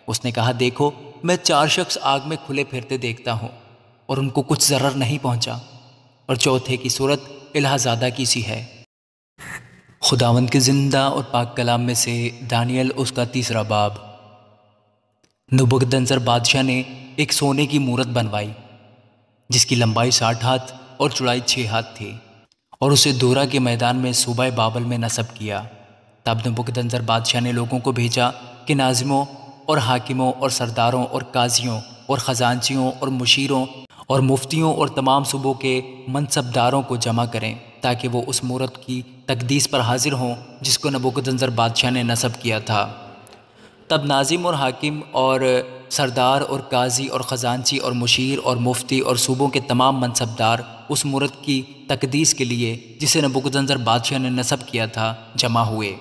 اس نے کہا دیکھو میں 4 شخص آگ میں کھلے پھرتے دیکھتا ہوں اور ان کو کچھ ضرر نہیں پہنچا، اور چوتھے کی صورت الہ زادہ کی سی ہے۔ خداوند کے زندہ اور پاک کلام میں سے دانیل اس کا 3 باب۔ نبوکدنصر بادشاہ نے ایک سونے کی مورت بنوائی جس کی لمبائی 60 ہاتھ اور چوڑائی 6 ہاتھ تھی، اور اسے دورہ کے میدان میں صوبہ بابل میں نصب کیا۔ تب نبوکدنصر بادشاہ نے لوگوں کو بھیجا کہ ناظموں اور حاکموں اور سرداروں اور قاضیوں اور خزانچیوں اور مشیروں اور مفتیوں اور تمام صوبوں کے منصبداروں کو جمع کریں تاکہ وہ اس مورت کی تقدیس پر حاضر ہوں جس کو نبوکدنصر بادشاہ نے نصب کیا تھا۔ تب ناظم اور حاکم اور سردار اور قاضی اور خزانچی اور مشیر اور مفتی اور صوبوں کے تمام منصبدار اس مورت کی تقدیس کے لیے جسے نبوکدنصر بادشاہ نے نصب کیا تھا جمع ہوئے،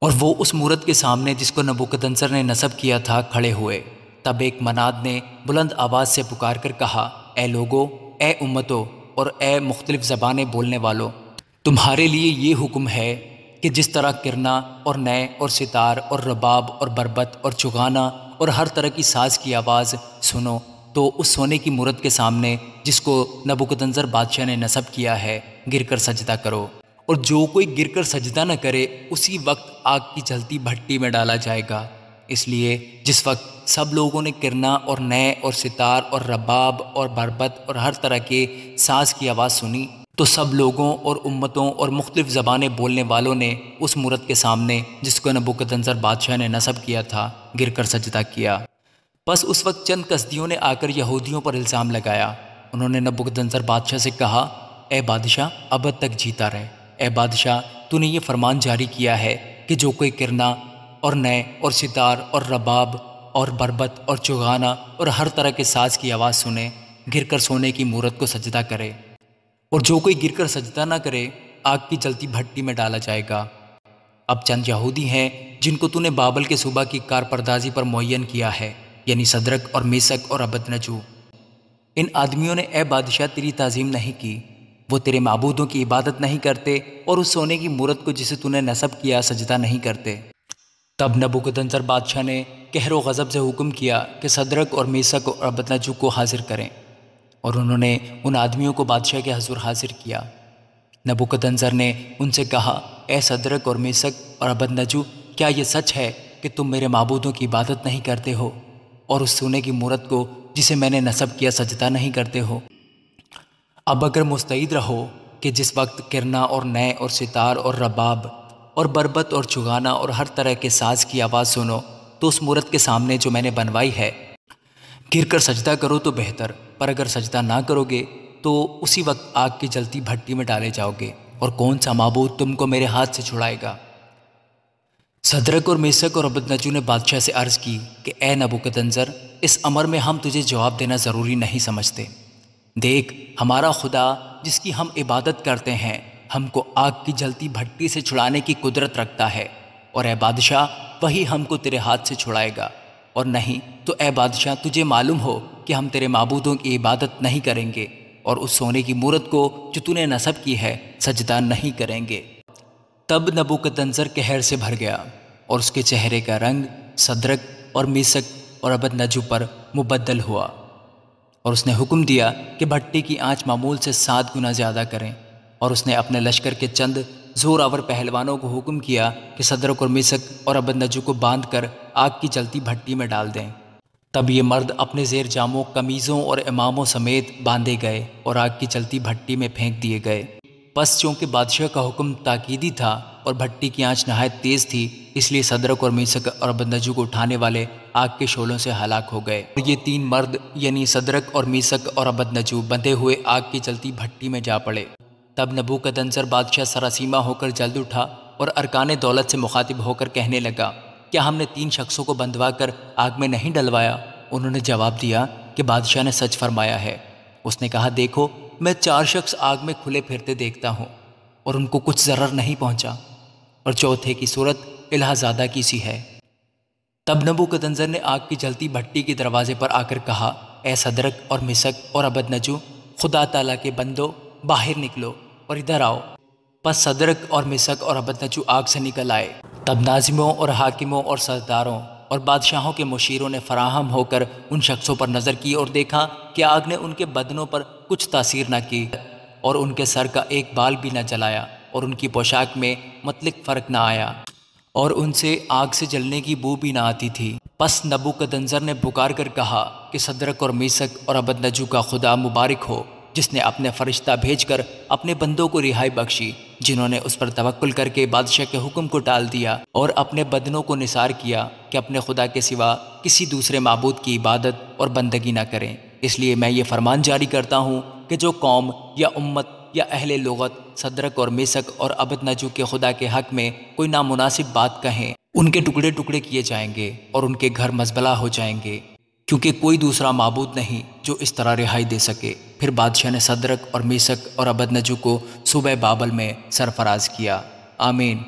اور وہ اس مورت کے سامنے جس کو نبوکدنصر نے نصب کیا تھا کھڑے ہوئے۔ تب ایک مناد نے بلند آواز سے پکار کر کہا، اے لوگو، اے امتو اور اے مختلف زبانیں بولنے والو، تمہارے لیے یہ حکم ہے کہ جس طرح کرنا اور نئے اور ستار اور رباب اور بربت اور چغانہ اور ہر طرح کی ساز کی آواز سنو تو اس سونے کی مورت کے سامنے جس کو نبوکدنصر بادشاہ نے نصب کیا ہے گر کر سجدہ کرو، اور جو کوئی گر کر سجدہ نہ کرے اسی وقت آگ کی جلتی بھٹی میں ڈالا جائے گا۔ اس لیے جس وقت سب لوگوں نے کرنا اور نئے اور ستار اور رباب اور بربت اور ہر طرح کے ساز کی آواز سنی تو سب لوگوں اور امتوں اور مختلف زبانیں بولنے والوں نے اس مورت کے سامنے جس کو نبوکدنصر بادشاہ نے نصب کیا تھا گر کر سجدہ کیا۔ بس اس وقت چند کسدیوں نے آ کر یہودیوں پر الزام لگایا۔ انہوں نے نبوکدنصر بادشاہ سے کہا، اے بادشاہ ابد تک جیتا رہے، اے بادشاہ تو نے یہ فرمان جاری کیا ہے کہ جو کوئی کرنا اور نئے اور ستار اور رباب اور بربت اور چغانہ اور ہر طرح کے ساز کی آواز سنے گر کر سونے کی مورت کو سجدہ کرے، اور جو کوئی گر کر سجدہ نہ کرے آگ کی جلتی بھٹی میں ڈالا جائے گا۔ اب چند یہودی ہیں جن کو تو نے بابل کے صوبہ کی کارپردازی پر معین کیا ہے، یعنی صدرک اور میثک اور ابدنجو۔ ان آدمیوں نے اے بادشاہ تیری تعظیم نہیں کی، وہ تیرے معبودوں کی عبادت نہیں کرتے اور اس سونے کی مورت کو جسے تو نے نصب کیا سجدہ نہیں کرتے۔ تب نبوکدنصر بادشاہ نے قہر و غضب سے حکم کیا کہ صدرک اور میثک اور ابدنجو کو حاضر کریں، اور انہوں نے ان آدمیوں کو بادشاہ کے حضور حاضر کیا۔ نبوکدنصر نے ان سے کہا، اے صدرک اور میثک اور ابدنجو، کیا یہ سچ ہے کہ تم میرے معبودوں کی عبادت نہیں کرتے ہو اور اس سونے کی مورت کو جسے میں نے نصب کیا سجدہ نہیں کرتے ہو؟ اب اگر مستعد رہو کہ جس وقت کرنا اور نئے اور ستار اور رباب اور بربت اور چغانہ اور ہر طرح کے ساز کی آواز سنو تو اس مورت کے سامنے جو میں نے بنوائی ہے گر کر سجدہ کرو تو بہتر، پر اگر سجدہ نہ کرو گے تو اسی وقت آگ کی جلتی بھٹی میں ڈالے جاؤ گے، اور کون سا معبود تم کو میرے ہاتھ سے چھڑائے گا؟ صدرک اور میثک اور ابدنجو نے بادشاہ سے عرض کی کہ اے نبوکدنصر، اس امر میں ہم تجھے جواب دینا ضروری نہیں سمجھتے۔ دیکھ، ہمارا خدا جس کی ہم عبادت کرتے ہیں ہم کو آگ کی جلتی بھٹی سے چھڑانے کی قدرت رکھتا ہے، اور اے بادشاہ وہی ہم کو تیرے ہاتھ سے چھڑائے گا، اور نہیں تو اے بادشاہ تجھے معلوم ہو کہ ہم تیرے معبودوں کی عبادت نہیں کریں گے اور اس سونے کی مورت کو جو تو نے نصب کی ہے سجدہ نہیں کریں گے۔ تب نبوکدنصر قہر سے بھر گیا اور اس کے چہرے کا رنگ صدرک اور میثک اور ابدنجو پر مبدل ہوا، اور اس نے حکم دیا کہ بھٹی کی آنچ معمول سے 7 گنا زیادہ کریں، اور اس نے اپنے لشکر کے چند زور آور پہلوانوں کو حکم کیا کہ صدرک اور میثک اور ابدنجو کو باندھ کر آگ کی جلتی بھٹی میں ڈال دیں۔ تب یہ مرد اپنے زیر جاموں، قمیضوں اور اماموں سمیت باندھے گئے اور آگ کی جلتی بھٹی میں پھینک دیے گئے۔ پس چونکہ بادشاہ کا حکم تاکیدی تھا اور بھٹی کی آنچ نہایت تیز تھی، اس لیے صدرک اور میثک اور ابدنجو کو اٹھانے والے آگ کے شعلوں سے ہلاک ہو گئے، اور یہ 3 مرد یعنی صدرک اور میثک اور ابدنجو بندھے ہوئے آگ کی جلتی بھٹی میں جا پڑے۔ تب نبوکدنصر بادشاہ سراسیمہ ہو کر جلد اٹھا اور ارکان دولت سے مخاطب ہو کر کہنے لگا، کیا ہم نے 3 شخصوں کو بندھوا کر آگ میں نہیں ڈلوایا؟ انہوں نے جواب دیا کہ بادشاہ نے سچ فرمایا ہے۔ اس نے کہا، دیکھو میں 4 شخص آگ میں کھلے پھرتے دیکھتا ہوں اور ان کو کچھ ضرر نہیں پہنچا، اور چوتھے کی صورت الہ زادہ کی سی ہے۔ تب نبوکدنصر نے آگ کی جلتی بھٹی کے دروازے پر آ کر کہا، اے صدرک اور میثک اور ابدنجو، خدا تعالیٰ کے بندو، باہر نکلو اور ادھر آؤ۔ پس صدرک اور میثک اور ابدنجو آگ سے نکل آئے۔ تب ناظموں اور حاکموں اور سرداروں اور بادشاہوں کے مشیروں نے فراہم ہو کر ان شخصوں پر نظر کی اور دیکھا کہ آگ نے ان کے بدنوں پر کچھ تاثیر نہ کی اور ان کے سر کا ایک بال بھی نہ جلایا اور ان کی پوشاک میں مطلق فرق نہ آیا اور ان سے آگ سے جلنے کی بو بھی نہ آتی تھی۔ پس نبوکدنضر نے پکار کر کہا کہ صدرک اور میثق اور عبدنجو کا خدا مبارک ہو، جس نے اپنے فرشتہ بھیج کر اپنے بندوں کو رہائی بخشی، جنہوں نے اس پر توکل کر کے بادشاہ کے حکم کو ٹال دیا اور اپنے بدنوں کو نثار کیا کہ اپنے خدا کے سوا کسی دوسرے معبود کی عبادت اور بندگی نہ کریں۔ اس لیے میں یہ فرمان جاری کرتا ہوں کہ جو قوم یا امت یا اہل لغت صدرک اور میثق اور عبدنجو کے خدا کے حق میں کوئی نامناسب بات کہیں، ان کے ٹکڑے ٹکڑے کیے جائیں گے اور ان کے گھر مزبلہ ہو جائیں گے، کیونکہ کوئی دوسرا معبود نہیں جو اس طرح رہائی دے سکے۔ پھر بادشاہ نے صدرک اور میثق اور عبدنجو کو صوبہ بابل میں سرفراز کیا۔ آمین۔